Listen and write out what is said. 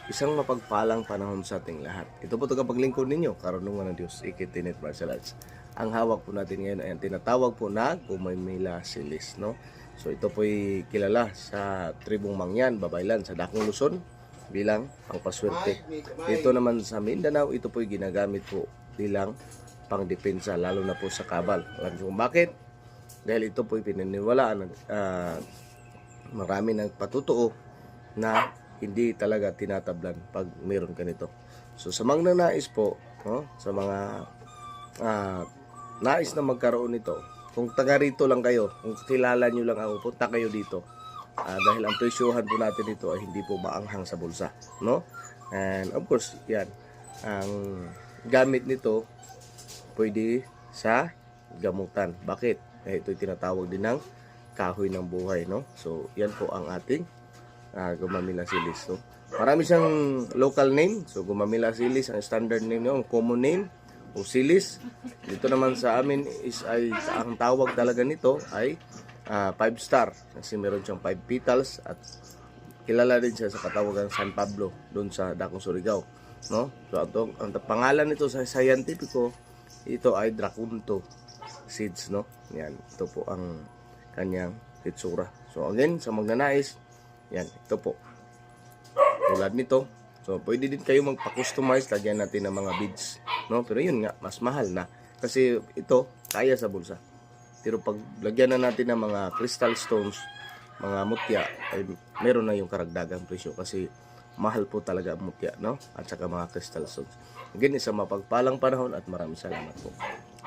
Isang mapagpalang panahon sa ating lahat. Ito po ito kapaglingkod ninyo, karunungan ng Diyos, Ikitinit Martial Arts. Ang hawak po natin ngayon ay ang tinatawag po na Gumaymila Silis, no? So ito po'y kilala sa tribong Mangyan, Babaylan, sa Dakong Luzon bilang pangpaswerte. Dito naman sa Mindanao, ito po'y ginagamit po bilang pangdepensa, lalo na po sa kabal. Alam niyo kung bakit? Dahil ito po'y pininiwalaan ng marami ng patutuo na hindi talaga tinatablan pag meron ka nito. So sa mga nais po, no, sa mga nais na magkaroon nito, kung taga rito lang kayo, kung kilala nyo lang ako, punta kayo dito. Dahil ang presyohan po natin dito ay hindi po maanghang sa bulsa, no? And of course, yan, ang gamit nito pwede sa gamutan. Bakit? Ito'y tinatawag din ng kahoy ng buhay, no? So yan po ang ating Gumamila Silis. So, marami siyang local name. So, Gumamila Silis, ang standard name nyo, ang common name, o Silis. Dito naman sa amin ang tawag talaga nito ay 5 star. Kasi meron siyang 5 petals at kilala din siya sa katawagan San Pablo, doon sa Dakong Surigao. No? So, ang pangalan nito sa scientifico, ito ay Dracunto seeds, no? Yan, ito po ang kanyang hitsura. So, again, sa magnanais, yan, ito po. Tulad nito. So, pwede din kayo magpa-customize. Lagyan natin ng mga beads. No? Pero yun nga, mas mahal na. Kasi ito, kaya sa bulsa. Pero pag lagyan na natin ng mga crystal stones, mga mutya, ay meron na yung karagdagang presyo. Kasi mahal po talaga ang mutya, no? At saka mga crystal stones. Again, isang mapagpalang panahon at maraming salamat po.